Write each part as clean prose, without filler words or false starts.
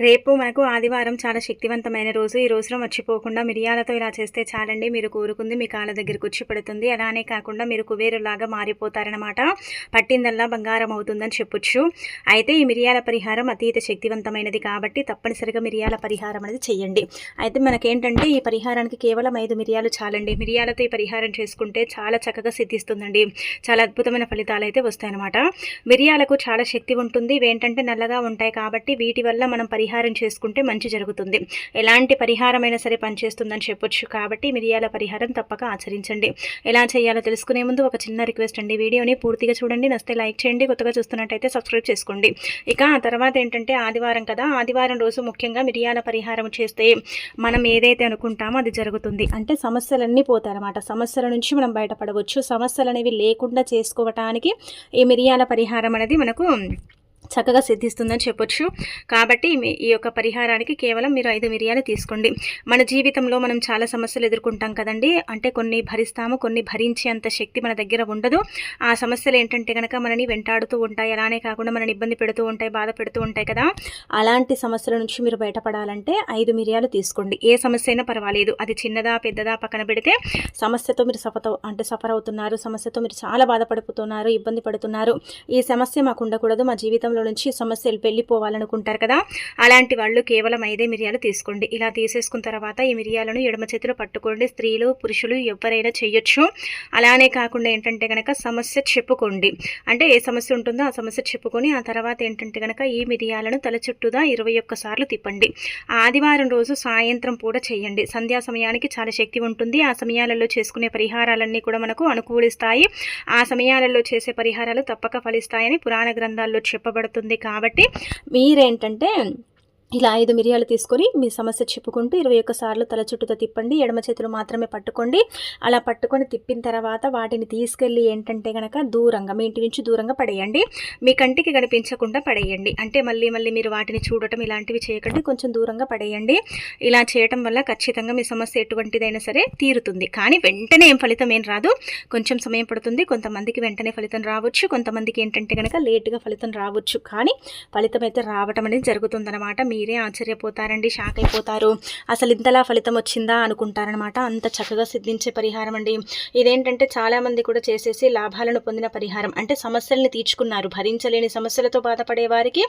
రేపు మనకు ఆదివారం చాలా శక్తివంతమైన రోజు. ఈ రోజులో మర్చిపోకుండా మిరియాలతో ఇలా చేస్తే చాలండి, మీరు కోరుకుంది మీ కాళ్ళ దగ్గరికి వచ్చి పడుతుంది. అలానే కాకుండా మీరు కుబేరులాగా మారిపోతారనమాట. పట్టిందల్లా బంగారం అవుతుందని చెప్పొచ్చు. అయితే ఈ మిరియాల పరిహారం అతీత శక్తివంతమైనది కాబట్టి తప్పనిసరిగా మిరియాల పరిహారం అనేది చెయ్యండి. అయితే మనకేంటంటే ఈ పరిహారానికి కేవలం 5 మిరియాలు చాలండి. మిరియాలతో ఈ పరిహారం చేసుకుంటే చాలా చక్కగా సిద్ధిస్తుందండి. చాలా అద్భుతమైన ఫలితాలు అయితే వస్తాయన్నమాట. మిరియాలకు చాలా శక్తి ఉంటుంది. ఇవేంటంటే నల్లగా ఉంటాయి కాబట్టి వీటి వల్ల మనం పరిహారం చేసుకుంటే మంచి జరుగుతుంది. ఎలాంటి పరిహారమైనా సరే పనిచేస్తుందని చెప్పొచ్చు. కాబట్టి మిరియాల పరిహారం తప్పక ఆచరించండి. ఎలా చేయాలో తెలుసుకునే ముందు ఒక చిన్న రిక్వెస్ట్ అండి, వీడియోని పూర్తిగా చూడండి, నచ్చితే లైక్ చేయండి, కొత్తగా చూస్తున్నట్టయితే సబ్స్క్రైబ్ చేసుకోండి. ఇక ఆ తర్వాత ఏంటంటే ఆదివారం కదా, ఆదివారం రోజు ముఖ్యంగా మిరియాల పరిహారం చేస్తే మనం ఏదైతే అనుకుంటామో అది జరుగుతుంది. అంటే సమస్యలన్నీ పోతాయన్నమాట. సమస్యల నుంచి మనం బయటపడవచ్చు. సమస్యలు అనేవి లేకుండా చేసుకోవటానికి ఈ మిరియాల పరిహారం అనేది మనకు చక్కగా సిద్ధిస్తుందని చెప్పొచ్చు. కాబట్టి ఈ యొక్క పరిహారానికి కేవలం మీరు 5 మిరియాలు తీసుకోండి. మన జీవితంలో మనం చాలా సమస్యలు ఎదుర్కొంటాం కదండి. అంటే కొన్ని భరిస్తాము, కొన్ని భరించే అంత శక్తి మన దగ్గర ఉండదు. ఆ సమస్యలు ఏంటంటే కనుక మనని వెంటాడుతూ ఉంటాయి. అలానే కాకుండా మనని ఇబ్బంది పెడుతూ ఉంటాయి, బాధ పెడుతూ ఉంటాయి కదా. అలాంటి సమస్యల నుంచి మీరు బయటపడాలంటే 5 మిరియాలు తీసుకోండి. ఏ సమస్య అయినా పర్వాలేదు, అది చిన్నదా పెద్దదా పక్కన పెడితే సమస్యతో మీరు సఫర్ అవుతున్నారు, సమస్యతో మీరు చాలా బాధపడిపోతున్నారు, ఇబ్బంది పడుతున్నారు, ఈ సమస్య మాకు ఉండకూడదు, మా జీవితంలో నుంచి సమస్యలు వెళ్ళిపోవాలనుకుంటారు కదా. అలాంటి వాళ్ళు కేవలం 5 మిరియాలు తీసుకోండి. ఇలా తీసేసుకున్న తర్వాత ఈ మిరియాలను ఎడమ చేతిలో పట్టుకోండి. స్త్రీలు పురుషులు ఎవరైనా చేయొచ్చు. అలానే కాకుండా ఏంటంటే కనుక సమస్య చెప్పుకోండి. అంటే ఏ సమస్య ఉంటుందో ఆ సమస్య చెప్పుకొని ఆ తర్వాత ఏంటంటే కనుక ఈ మిరియాలను తల చుట్టూదా 21 సార్లు తిప్పండి. ఆదివారం రోజు సాయంత్రం పూట చేయండి. సంధ్యా సమయానికి చాలా శక్తి ఉంటుంది. ఆ సమయాలలో చేసుకునే పరిహారాలన్నీ కూడా మనకు అనుకూలిస్తాయి. ఆ సమయాలలో చేసే పరిహారాలు తప్పక ఫలిస్తాయని పురాణ గ్రంథాల్లో చెప్పబడుతుంది. కాబట్టి మీరేంటంటే ఇలా 5 మిరియాలు తీసుకొని మీ సమస్య చెప్పుకుంటూ 21 సార్లు తల చుట్టూతో తిప్పండి. ఎడమ చేతులు మాత్రమే పట్టుకోండి. అలా పట్టుకొని తిప్పిన తర్వాత వాటిని తీసుకెళ్ళి ఏంటంటే కనుక దూరంగా, మీ ఇంటి నుంచి దూరంగా పడేయండి. మీ కంటికి కనిపించకుండా పడేయండి. అంటే మళ్ళీ మీరు వాటిని చూడటం ఇలాంటివి చేయకండి, కొంచెం దూరంగా పడేయండి. ఇలా చేయటం వల్ల ఖచ్చితంగా మీ సమస్య ఎటువంటిదైనా సరే తీరుతుంది. కానీ వెంటనే ఫలితం ఏం రాదు, కొంచెం సమయం పడుతుంది. కొంతమందికి వెంటనే ఫలితం రావచ్చు, కొంతమందికి ఏంటంటే కనుక లేటుగా ఫలితం రావచ్చు. కానీ ఫలితం అయితే రావటం అనేది జరుగుతుందన్నమాట. మీరే ఆశ్చర్యపోతారండి, షాక్ అయిపోతారు. అసలు ఇంతలా ఫలితం వచ్చిందా అనుకుంటారనమాట. అంత చక్కగా సిద్ధించే పరిహారం అండి. ఇదేంటంటే చాలామంది కూడా చేసేసి లాభాలను పొందిన పరిహారం. అంటే సమస్యల్ని తీర్చుకున్నారు. భరించలేని సమస్యలతో బాధపడే వారికి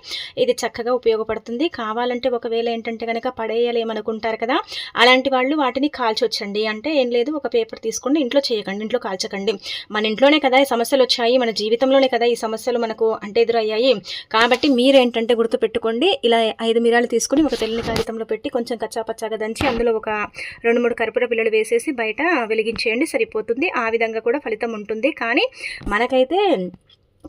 ఇది చక్కగా ఉపయోగపడుతుంది. కావాలంటే ఒకవేళ ఏంటంటే కనుక పడేయలేమనుకుంటారు కదా, అలాంటి వాళ్ళు వాటిని కాల్చొచ్చండి. అంటే ఏం లేదు, ఒక పేపర్ తీసుకోండి, ఇంట్లో చేయకండి, ఇంట్లో కాల్చకండి. మన ఇంట్లోనే కదా ఈ సమస్యలు వచ్చాయి, మన జీవితంలోనే కదా ఈ సమస్యలు మనకు అంటే ఎదురయ్యాయి. కాబట్టి మీరేంటంటే గుర్తుపెట్టుకోండి, ఇలా 5 మిరియాలు తీసుకుని ఒక తెల్లని కాగితంలో పెట్టి కొంచెం కచ్చాపచ్చాగా దంచి అందులో ఒక 2-3 కర్పూర బిళ్ళలు వేసేసి బయట వెలిగించేయండి, సరిపోతుంది. ఆ విధంగా కూడా ఫలితం ఉంటుంది. కానీ మనకైతే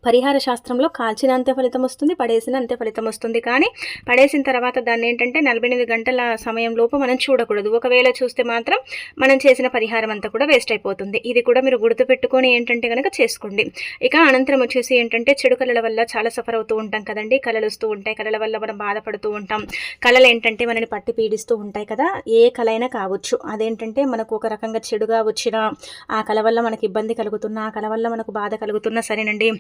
పరిహార శాస్త్రంలో కాల్చినంతే ఫలితం వస్తుంది, పడేసిన అంతే ఫలితం వస్తుంది. కానీ పడేసిన తర్వాత దాన్ని ఏంటంటే 48 గంటల సమయంలోపు మనం చూడకూడదు. ఒకవేళ చూస్తే మాత్రం మనం చేసిన పరిహారం అంతా కూడా వేస్ట్ అయిపోతుంది. ఇది కూడా మీరు గుర్తుపెట్టుకొని ఏంటంటే కనుక చేసుకోండి. ఇక అనంతరం వచ్చేసి ఏంటంటే చెడు కళల వల్ల చాలా సఫర్ అవుతూ ఉంటాం కదండి. కళలు వస్తూ ఉంటాయి, కళల వల్ల మనం బాధపడుతూ ఉంటాం. కళలు ఏంటంటే మనని పట్టి పీడిస్తూ ఉంటాయి కదా. ఏ కళ అయినా కావచ్చు. అదేంటంటే మనకు ఒక రకంగా చెడుగా వచ్చిన ఆ కళ వల్ల మనకి ఇబ్బంది కలుగుతున్నా, ఆ కళ వల్ల మనకు బాధ కలుగుతున్నా సరేనండి,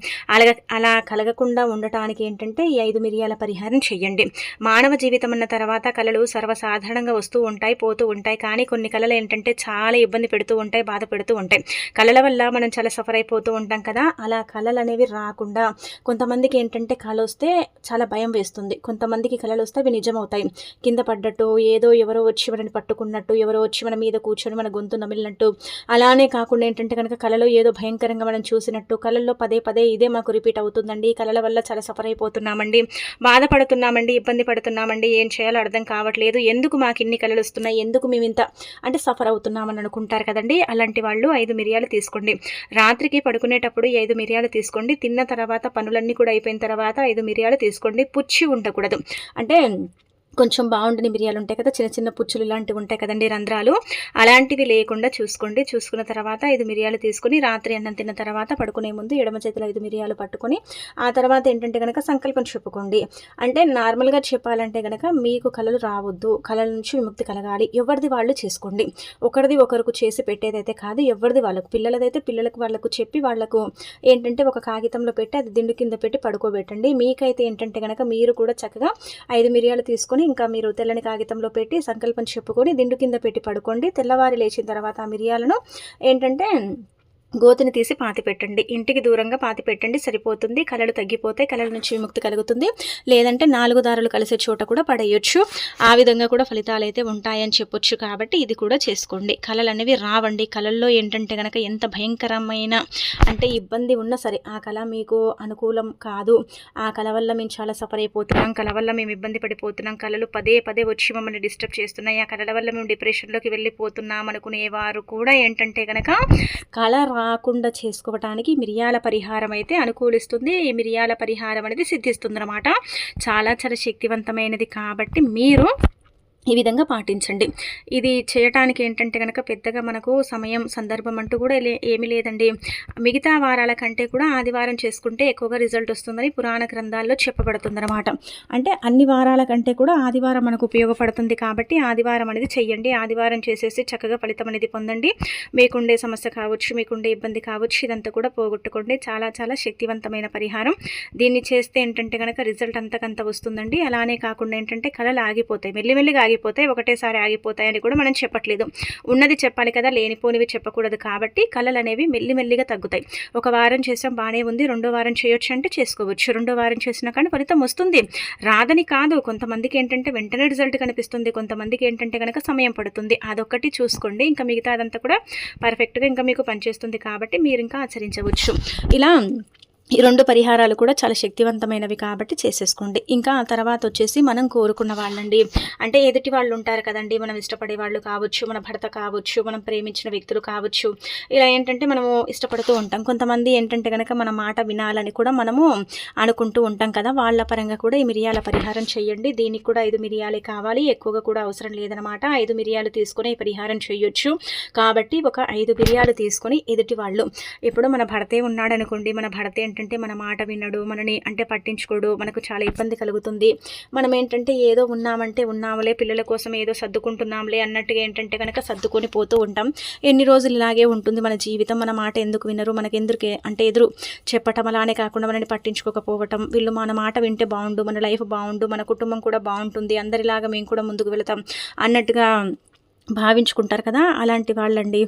అలా కలగకుండా ఉండటానికి ఏంటంటే ఈ 5 మిరియాల పరిహారం చెయ్యండి. మానవ జీవితం అన్న తర్వాత కళలు సర్వసాధారణంగా వస్తూ ఉంటాయి, పోతూ ఉంటాయి. కానీ కొన్ని కళలు ఏంటంటే చాలా ఇబ్బంది పెడుతూ ఉంటాయి, బాధ పెడుతూ ఉంటాయి. కళల వల్ల మనం చాలా సఫర్ అయిపోతూ ఉంటాం కదా. అలా కళలు అనేవి రాకుండా, కొంతమందికి ఏంటంటే కళ వస్తే చాలా భయం వేస్తుంది, కొంతమందికి కళలు వస్తే అవి నిజమవుతాయి. కింద పడ్డట్టు, ఏదో ఎవరో వచ్చి మనని పట్టుకున్నట్టు, ఎవరో వచ్చి మన మీద కూర్చొని మన గొంతు నమిలినట్టు, అలానే కాకుండా ఏంటంటే కనుక కళలో ఏదో భయంకరంగా మనం చూసినట్టు, కళల్లో పదే పదే ఇదే మాకు రిపీట్ అవుతుందండి, కళల వల్ల చాలా సఫర్ అయిపోతున్నామండి, బాధపడుతున్నామండి, ఇబ్బంది పడుతున్నామండి, ఏం చేయాలో అర్థం కావట్లేదు, ఎందుకు మాకు ఇన్ని కళలు వస్తున్నాయి, ఎందుకు మేము ఇంత అంటే సఫర్ అవుతున్నామని అనుకుంటారు కదండి. అలాంటి వాళ్ళు 5 మిరియాలు తీసుకోండి. రాత్రికి పడుకునేటప్పుడు 5 మిరియాలు తీసుకోండి. తిన్న తర్వాత పనులన్నీ కూడా అయిపోయిన తర్వాత 5 మిరియాలు తీసుకోండి. పుచ్చి ఉండకూడదు. అంటే కొంచెం బాగుండని మిరియాలు ఉంటాయి కదా, చిన్న చిన్న పుచ్చులు ఇలాంటివి ఉంటాయి కదండి, రంధ్రాలు, అలాంటివి లేకుండా చూసుకోండి. చూసుకున్న తర్వాత 5 మిరియాలు తీసుకుని రాత్రి అన్నం తిన్న తర్వాత పడుకునే ముందు ఎడమ చేతిలో 5 మిరియాలు పట్టుకొని ఆ తర్వాత ఏంటంటే కనుక సంకల్పం చెప్పుకోండి. అంటే నార్మల్గా చెప్పాలంటే కనుక మీకు కళలు రావద్దు, కళల నుంచి విముక్తి కలగాలి, ఎవరిది వాళ్ళు చేసుకోండి. ఒకరిది ఒకరికి చేసి పెట్టేదైతే కాదు, ఎవరిది వాళ్ళకు, పిల్లలదైతే పిల్లలకు వాళ్ళకు చెప్పి వాళ్ళకు ఏంటంటే ఒక కాగితంలో పెట్టి అది దిండు కింద పెట్టి పడుకోబెట్టండి. మీకైతే ఏంటంటే కనుక మీరు కూడా చక్కగా 5 మిరియాలు తీసుకొని ఇంకా మీరు తెల్లని కాగితంలో పెట్టి సంకల్పం చెప్పుకొని దిండు కింద పెట్టి పడుకోండి. తెల్లవారి లేచిన తర్వాత ఆ మిరియాలను ఏంటంటే గోతిని తీసి పాతి పెట్టండి. ఇంటికి దూరంగా పాతి పెట్టండి, సరిపోతుంది. కళలు తగ్గిపోతాయి, కళల నుంచి విముక్తి కలుగుతుంది. లేదంటే 4 దారులు కలిసే చోట కూడా పడేయొచ్చు. ఆ విధంగా కూడా ఫలితాలు అయితే ఉంటాయని చెప్పొచ్చు. కాబట్టి ఇది కూడా చేసుకోండి. కళలు అనేవి రావండి. కళల్లో ఏంటంటే కనుక ఎంత భయంకరమైన అంటే ఇబ్బంది ఉన్నా సరే ఆ కళ మీకు అనుకూలం కాదు, ఆ కళ వల్ల మేము చాలా సఫర్ అయిపోతున్నాం, కళ వల్ల మేము ఇబ్బంది పడిపోతున్నాం, కళలు పదే పదే వచ్చి మమ్మల్ని డిస్టర్బ్ చేస్తున్నాయి, ఆ కళల వల్ల మేము డిప్రెషన్లోకి వెళ్ళిపోతున్నాం అనుకునేవారు కూడా ఏంటంటే కనుక కళ రాకుండా చేసుకోవటానికి మిరియాల పరిహారం అయితే అనుకూలిస్తుంది. ఈ మిరియాల పరిహారం అనేది సిద్ధిస్తుంది అన్నమాట. చాలా చాలా శక్తివంతమైనది కాబట్టి మీరు ఈ విధంగా పాటించండి. ఇది చేయటానికి ఏంటంటే కనుక పెద్దగా మనకు సమయం సందర్భం అంటూ కూడా ఏమీ లేదండి. మిగతా వారాల కంటే కూడా ఆదివారం చేసుకుంటే ఎక్కువగా రిజల్ట్ వస్తుందని పురాణ గ్రంథాల్లో చెప్పబడుతుంది అనమాట. అంటే అన్ని వారాల కంటే కూడా ఆదివారం మనకు ఉపయోగపడుతుంది కాబట్టి ఆదివారం అనేది చెయ్యండి. ఆదివారం చేసేసి చక్కగా ఫలితం అనేది పొందండి. మీకుండే సమస్య కావచ్చు, మీకుండే ఇబ్బంది కావచ్చు, ఇదంతా కూడా పోగొట్టుకోండి. చాలా చాలా శక్తివంతమైన పరిహారం. దీన్ని చేస్తే ఏంటంటే కనుక రిజల్ట్ అంతకంత వస్తుందండి. అలానే కాకుండా ఏంటంటే కళలు ఆగిపోతాయి, మెల్లిమెల్లిగా ఆగిపోతాయి, ఒకటేసారి ఆగిపోతాయి అని కూడా మనం చెప్పట్లేదు. ఉన్నది చెప్పాలి కదా, లేనిపోనివి చెప్పకూడదు. కాబట్టి కళలు అనేవి మెల్లిమెల్లిగా తగ్గుతాయి. ఒక వారం చేసాం బాగానే ఉంది, 2వ వారం చేయొచ్చు అంటే చేసుకోవచ్చు. 2వ వారం చేసినా కానీ ఫలితం వస్తుంది, రాదని కాదు. కొంతమందికి ఏంటంటే వెంటనే రిజల్ట్ కనిపిస్తుంది, కొంతమందికి ఏంటంటే కనుక సమయం పడుతుంది. అదొక్కటి చూసుకోండి. ఇంకా మిగతా అదంతా కూడా పర్ఫెక్ట్గా ఇంకా మీకు పనిచేస్తుంది కాబట్టి మీరు ఇంకా ఆచరించవచ్చు. ఇలా ఈ 2 పరిహారాలు కూడా చాలా శక్తివంతమైనవి కాబట్టి చేసేసుకోండి. ఇంకా ఆ తర్వాత వచ్చేసి మనం కోరుకున్న వాళ్ళండి, అంటే ఎదుటి వాళ్ళు ఉంటారు కదండి, మనం ఇష్టపడే వాళ్ళు కావచ్చు, మన భర్త కావచ్చు, మనం ప్రేమించిన వ్యక్తులు కావచ్చు. ఇలా ఏంటంటే మనము ఇష్టపడుతూ ఉంటాం. కొంతమంది ఏంటంటే కనుక మన మాట వినాలని కూడా మనము అనుకుంటూ ఉంటాం కదా, వాళ్ళ పరంగా కూడా ఈ మిరియాల పరిహారం చేయండి. దీనికి కూడా 5 మిరియాలే కావాలి, ఎక్కువగా కూడా అవసరం లేదనమాట. 5 మిరియాలు తీసుకొని ఈ పరిహారం చేయొచ్చు. కాబట్టి ఒక 5 మిరియాలు తీసుకొని ఎదుటి వాళ్ళు, ఇప్పుడు మన భర్తే ఉన్నాడు అనుకోండి, మన భర్తే ఏంటంటే మన మాట వినడు, మనని అంటే పట్టించుకోడు, మనకు చాలా ఇబ్బంది కలుగుతుంది. మనం ఏంటంటే ఏదో ఉన్నామంటే ఉన్నాములే, పిల్లల కోసం ఏదో సర్దుకుంటున్నాంలే అన్నట్టుగా ఏంటంటే కనుక సర్దుకొని పోతూ ఉంటాం. ఎన్ని రోజులు ఇలాగే ఉంటుంది మన జీవితం. మన మాట ఎందుకు వినరు, మనకి ఎందుకు అంటే ఎదురు చెప్పటం, అలానే కాకుండా మనని పట్టించుకోకపోవటం. వీళ్ళు మన మాట వింటే బాగుండు, మన లైఫ్ బాగుండు, మన కుటుంబం కూడా బాగుంటుంది, అందరిలాగా మేము కూడా ముందుకు వెళతాం అన్నట్టుగా భావించుకుంటారు కదా, అలాంటి వాళ్ళండి.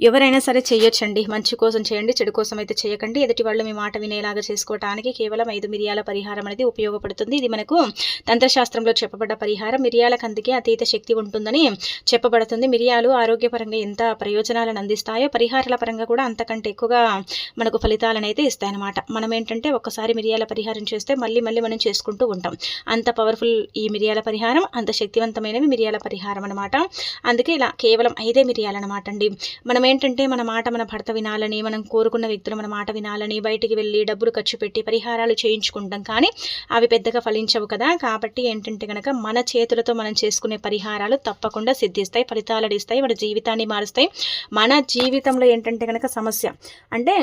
ఎవరైనా సరే చేయొచ్చండి. మంచి కోసం చేయండి, చెడు కోసం అయితే చేయకండి. ఎదుటి వాళ్ళు మీ మాట వినేలాగా చేసుకోవడానికి కేవలం 5 మిరియాల పరిహారం అనేది ఉపయోగపడుతుంది. ఇది మనకు తంత్రశాస్త్రంలో చెప్పబడ్డ పరిహారం. మిరియాలకు అందుకే అతీత శక్తి ఉంటుందని చెప్పబడుతుంది. మిరియాలు ఆరోగ్యపరంగా ఎంత ప్రయోజనాలను అందిస్తాయో పరిహారాల పరంగా కూడా అంతకంటే ఎక్కువగా మనకు ఫలితాలను అయితే ఇస్తాయన్నమాట. మనం ఏంటంటే ఒక్కసారి మిరియాల పరిహారం చేస్తే మళ్ళీ మళ్ళీ మనం చేసుకుంటూ ఉంటాం. అంత పవర్ఫుల్ ఈ మిరియాల పరిహారం, అంత శక్తివంతమైనవి మిరియాల పరిహారం అనమాట. అందుకే ఇలా కేవలం 5 మిరియాలన్నమాట అండి. మనం ఏంటంటే మన మాట మన భర్త వినాలని, మనం కోరుకున్న వ్యక్తులు మన మాట వినాలని బయటికి వెళ్ళి డబ్బులు ఖర్చు పెట్టి పరిహారాలు చేయించుకుంటాం, కానీ అవి పెద్దగా ఫలించవు కదా. కాబట్టి ఏంటంటే కనుక మన చేతులతో మనం చేసుకునే పరిహారాలు తప్పకుండా సిద్ధిస్తాయి, ఫలితాలను ఇస్తాయి, మన జీవితాన్ని మారుస్తాయి. మన జీవితంలో ఏంటంటే కనుక సమస్య అంటే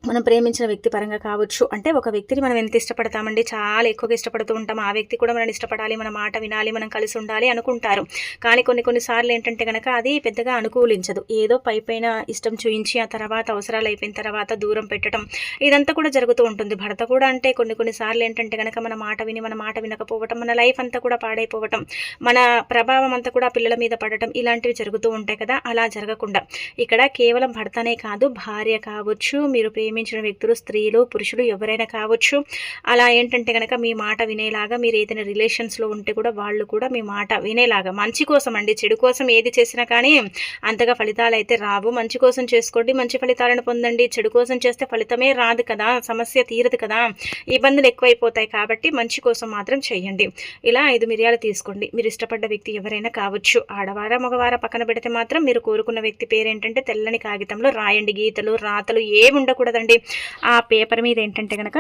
మనం ప్రేమించిన వ్యక్తి పరంగా కావచ్చు, అంటే ఒక వ్యక్తిని మనం ఎంత ఇష్టపడతామండి, చాలా ఎక్కువగా ఇష్టపడుతూ ఉంటాం. ఆ వ్యక్తి కూడా మనం ఇష్టపడాలి, మన మాట వినాలి, మనం కలిసి ఉండాలి అనుకుంటారు. కానీ కొన్నిసార్లు ఏంటంటే కనుక అది పెద్దగా అనుకూలించదు. ఏదో పైపైన ఇష్టం చూయించి ఆ తర్వాత అవసరాలు అయిపోయిన తర్వాత దూరం పెట్టడం, ఇదంతా కూడా జరుగుతూ ఉంటుంది. భర్త కూడా అంటే కొన్నిసార్లు ఏంటంటే కనుక మన మాట విని మన మాట వినకపోవటం, మన లైఫ్ అంతా కూడా పాడైపోవటం, మన ప్రభావం అంతా కూడా పిల్లల మీద పడటం, ఇలాంటివి జరుగుతూ ఉంటాయి కదా. అలా జరగకుండా ఇక్కడ కేవలం భర్తనే కాదు, భార్య కావచ్చు, మీరు ప్రేమించిన వ్యక్తులు, స్త్రీలు, పురుషులు ఎవరైనా కావచ్చు. అలా ఏంటంటే కనుక మీ మాట వినేలాగా, మీరు ఏదైనా రిలేషన్స్లో ఉంటే కూడా వాళ్ళు కూడా మీ మాట వినేలాగా, మంచి కోసం అండి, చెడు కోసం ఏది చేసినా కానీ అంతగా ఫలితాలు అయితే రావు. మంచి కోసం చేసుకోండి, మంచి ఫలితాలను పొందండి. చెడు కోసం చేస్తే ఫలితమే రాదు కదా, సమస్య తీరదు కదా, ఇబ్బందులు ఎక్కువైపోతాయి. కాబట్టి మంచి కోసం మాత్రం చేయండి. ఇలా 5 మిరియాలు తీసుకోండి. మీరు ఇష్టపడ్డ వ్యక్తి ఎవరైనా కావచ్చు, ఆడవార మగవార పక్కన పెడితే మాత్రం మీరు కోరుకున్న వ్యక్తి పేరు ఏంటంటే తెల్లని కాగితంలో రాయండి. గీతలు రాతలు ఏమి ఉండకూడదండి. ఆ పేపర్ మీద ఏంటంటే కనుక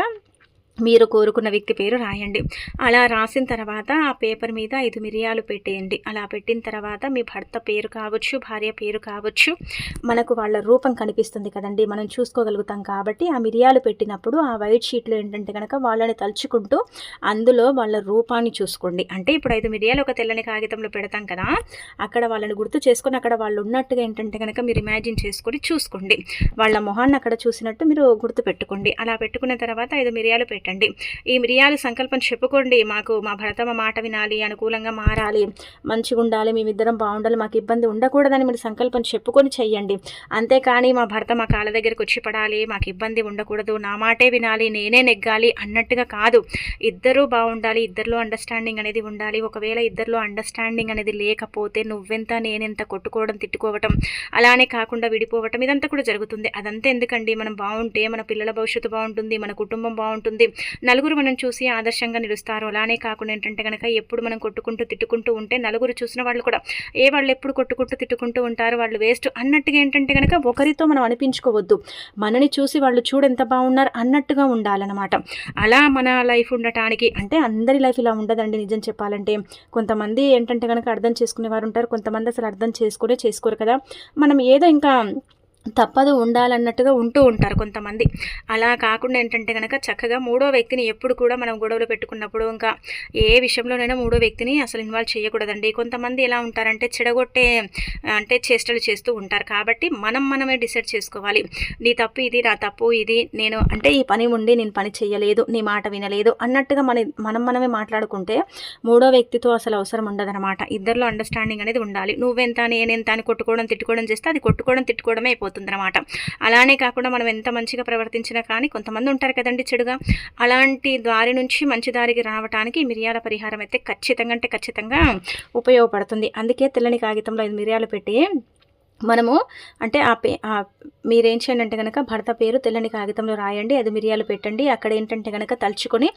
మీరు కోరుకున్న వ్యక్తి పేరు రాయండి. అలా రాసిన తర్వాత ఆ పేపర్ మీద 5 మిరియాలు పెట్టేయండి. అలా పెట్టిన తర్వాత మీ భర్త పేరు కావచ్చు, భార్య పేరు కావచ్చు, మనకు వాళ్ళ రూపం కనిపిస్తుంది కదండి, మనం చూసుకోగలుగుతాం. కాబట్టి ఆ మిరియాలు పెట్టినప్పుడు ఆ వైట్ షీట్లో ఏంటంటే కనుక వాళ్ళని తలుచుకుంటూ అందులో వాళ్ళ రూపాన్ని చూసుకోండి. అంటే ఇప్పుడు 5 మిరియాలు ఒక తెల్లని కాగితంలో పెడతాం కదా, అక్కడ వాళ్ళని గుర్తు చేసుకొని అక్కడ వాళ్ళు ఉన్నట్టుగా ఏంటంటే కనుక మీరు ఇమాజిన్ చేసుకొని చూసుకోండి. వాళ్ళ మొహాన్ని అక్కడ చూసినట్టు మీరు గుర్తు పెట్టుకోండి. అలా పెట్టుకున్న తర్వాత 5 మిరియాలు పెట్టండి. ఈ మిరియాలు సంకల్పం చెప్పుకోండి, మాకు మా భర్త మా మాట వినాలి, అనుకూలంగా మారాలి, మంచిగా ఉండాలి, మేమిద్దరం బాగుండాలి, మాకు ఇబ్బంది ఉండకూడదని మీరు సంకల్పం చెప్పుకొని చెయ్యండి. అంతేకాని మా భర్త మా కాళ్ళ దగ్గరికి వచ్చి పడాలి, మాకు ఇబ్బంది ఉండకూడదు, నా మాటే వినాలి, నేనే నెగ్గాలి అన్నట్టుగా కాదు. ఇద్దరూ బాగుండాలి, ఇద్దరిలో అండర్స్టాండింగ్ అనేది ఉండాలి. ఒకవేళ ఇద్దరిలో అండర్స్టాండింగ్ అనేది లేకపోతే నువ్వెంత నేనెంత కొట్టుకోవడం, తిట్టుకోవటం, అలానే కాకుండా విడిపోవటం ఇదంతా కూడా జరుగుతుంది. అదంతా ఎందుకండి? మనం బాగుంటే మన పిల్లల భవిష్యత్తు బాగుంటుంది, మన కుటుంబం బాగుంటుంది, నలుగురు మనం చూసి ఆదర్శంగా నిలుస్తారు. అలానే కాకుండా ఏంటంటే కనుక ఎప్పుడు మనం కొట్టుకుంటూ తిట్టుకుంటూ ఉంటే నలుగురు చూసిన వాళ్ళు కూడా వాళ్ళు ఎప్పుడు కొట్టుకుంటూ తిట్టుకుంటూ ఉంటారు, వాళ్ళు వేస్ట్ అన్నట్టుగా ఏంటంటే కనుక ఒకరితో మనం అనిపించుకోవద్దు. మనని చూసి వాళ్ళు చూడు ఎంత బాగున్నారు అన్నట్టుగా ఉండాలన్నమాట. అలా మన లైఫ్ ఉండటానికి, అంటే అందరి లైఫ్ ఇలా ఉండదండి నిజం చెప్పాలంటే. కొంతమంది ఏంటంటే కనుక అర్థం చేసుకునేవారు ఉంటారు, కొంతమంది అసలు అర్థం చేసుకోరు కదా. మనం ఏదో ఇంకా తప్పదు ఉండాలన్నట్టుగా ఉంటూ ఉంటారు కొంతమంది. అలా కాకుండా ఏంటంటే కనుక చక్కగా మూడో వ్యక్తిని ఎప్పుడు కూడా మనం గొడవలు పెట్టుకున్నప్పుడు ఇంకా ఏ విషయంలోనైనా మూడో వ్యక్తిని అసలు ఇన్వాల్వ్ చేయకూడదండి. కొంతమంది ఎలా ఉంటారంటే చెడగొట్టే అంటే చేష్టలు చేస్తూ ఉంటారు. కాబట్టి మనమే డిసైడ్ చేసుకోవాలి, నీ తప్పు ఇది, నా తప్పు ఇది, నేను అంటే ఈ పని ఉండి నేను పని చేయలేదు, నీ మాట వినలేదు అన్నట్టుగా మనమే మాట్లాడుకుంటే మూడో వ్యక్తితో అసలు అవసరం ఉండదన్నమాట. ఇద్దరిలో అండర్స్టాండింగ్ అనేది ఉండాలి. నువ్వెంత నేనెంత అని కొట్టుకోవడం తిట్టుకోవడం చేస్తే అది కొట్టుకోవడం తిట్టుకోవడమే అయిపోతుంది అనమాట. అలానే కాకుండా మనం ఎంత మంచిగా ప్రవర్తించినా కానీ కొంతమంది ఉంటారు కదండి చెడుగా, అలాంటి దారి నుంచి మంచి దారికి రావడానికి మిరియాల పరిహారం అయితే ఖచ్చితంగా ఉపయోగపడుతుంది. అందుకే తెల్లని కాగితంలో 5 మిరియాలు పెట్టి మనము అంటే మీరేం చేయండి అంటే కనుక భర్త పేరు తెల్లని కాగితంలో రాయండి, 5 మిరియాలు పెట్టండి. అక్కడ ఏంటంటే కనుక తలుచుకొని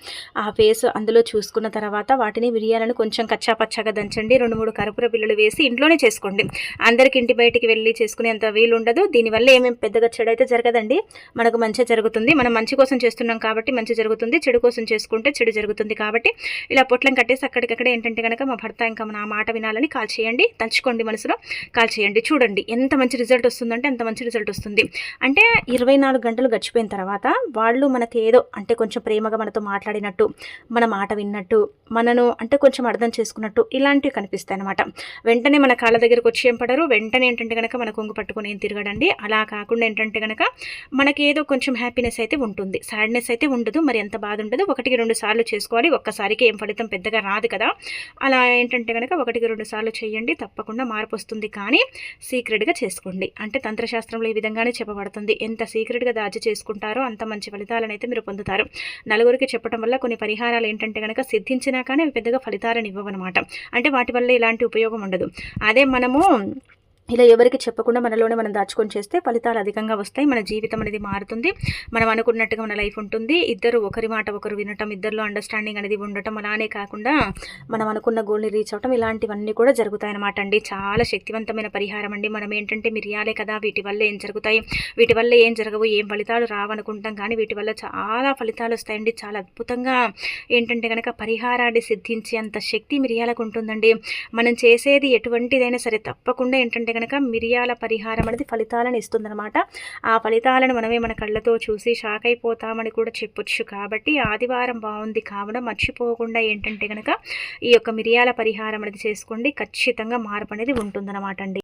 ఆ ఫేస్ అందులో చూసుకున్న తర్వాత వాటిని మిరియాలను కొంచెం కచ్చాపచ్చాగా దంచండి. 2-3 కర్పూర బిళ్ళలు వేసి ఇంట్లోనే చేసుకోండి. అందరికి ఇంటి బయటికి వెళ్ళి చేసుకునేంత వీలు ఉండదు. దీనివల్ల ఏమేమి పెద్దగా చెడు అయితే జరగదండి, మనకు మంచి జరుగుతుంది. మనం మంచి కోసం చేస్తున్నాం కాబట్టి మంచి జరుగుతుంది, చెడు కోసం చేసుకుంటే చెడు జరుగుతుంది. కాబట్టి ఇలా పొట్లం కట్టేసి అక్కడికక్కడ ఏంటంటే కనుక మా భర్త ఇంకా నా మాట వినాలని కాల్ చేయండి, తలుచుకోండి, మనసులో కాల్ చేయండి. చూడండి ఎంత మంచి రిజల్ట్ వస్తుందంటే అంత మంచి రిజల్ట్ వస్తుంది. అంటే 24 గంటలు గడిచిపోయిన తర్వాత వాళ్ళు మనకి ఏదో అంటే కొంచెం ప్రేమగా మనతో మాట్లాడినట్టు, మన మాట విన్నట్టు, మనను అంటే కొంచెం అర్థం చేసుకున్నట్టు ఇలాంటివి కనిపిస్తాయి అనమాట. వెంటనే మన కాళ్ళ దగ్గరకు వచ్చి ఏం పడరు, వెంటనే ఏంటంటే కనుక మన కొంగు పట్టుకొని ఏం తిరగడండి. అలా కాకుండా ఏంటంటే కనుక మనకి ఏదో కొంచెం హ్యాపీనెస్ అయితే ఉంటుంది, సాడ్నెస్ అయితే ఉండదు, మరి ఎంత బాధ ఉండదు. 1-2 సార్లు చేసుకోవాలి, ఒక్కసారికి ఏం ఫలితం పెద్దగా రాదు కదా. అలా ఏంటంటే కనుక 1-2 సార్లు చేయండి, తప్పకుండా మార్పు వస్తుంది. కానీ సీక్రెట్గా చేసుకోండి. అంటే తంత్రశాస్త్రంలో ఈ విధంగానే చెప్పబడుతుంది. ఎంత సీక్రెట్గా దాచి చేసుకుంటారో అంత మంచి ఫలితాలను అయితే మీరు పొందుతారు. నలుగురికి చెప్పడం వల్ల కొన్ని పరిహారాలు ఏంటంటే కనుక సిద్ధించినా కానీ అవి పెద్దగా ఫలితాలను ఇవ్వవన్నమాట. అంటే వాటి వల్ల ఇలాంటి ఉపయోగం ఉండదు. అదే మనము ఇలా ఎవరికి చెప్పకుండా మనలోనే మనం దాచుకొని చేస్తే ఫలితాలు అధికంగా వస్తాయి. మన జీవితం అనేది మారుతుంది, మనం అనుకున్నట్టుగా మన లైఫ్ ఉంటుంది. ఇద్దరు ఒకరి మాట ఒకరు వినటం, ఇద్దరిలో అండర్స్టాండింగ్ అనేది ఉండటం, అలానే కాకుండా మనం అనుకున్న గోల్ని రీచ్ అవటం, ఇలాంటివన్నీ కూడా జరుగుతాయన్నమాట అండి. చాలా శక్తివంతమైన పరిహారం అండి. మనం ఏంటంటే మిరియాలే కదా, వీటి వల్ల ఏం జరుగుతాయి, వీటి వల్ల ఏం జరగవు, ఏం ఫలితాలు రావనుకుంటాం, కానీ వీటి వల్ల చాలా ఫలితాలు వస్తాయండి. చాలా అద్భుతంగా ఏంటంటే కనుక పరిహారాన్ని సిద్ధించి అంత శక్తి మిరియాలకు ఉంటుందండి. మనం చేసేది ఎటువంటిదైనా సరే తప్పకుండా ఏంటంటే కనుక మిరియాల పరిహారం అనేది ఫలితాలను ఇస్తుందన్నమాట. ఆ ఫలితాలను మనమే మన కళ్ళతో చూసి షాక్ అయిపోతామని కూడా చెప్పొచ్చు. కాబట్టి ఆదివారం బాగుంది కావున మర్చిపోకుండా ఏంటంటే కనుక ఈ యొక్క మిరియాల పరిహారం అనేది చేసుకోండి, ఖచ్చితంగా మార్పు అనేది ఉంటుందన్నమాట అండి.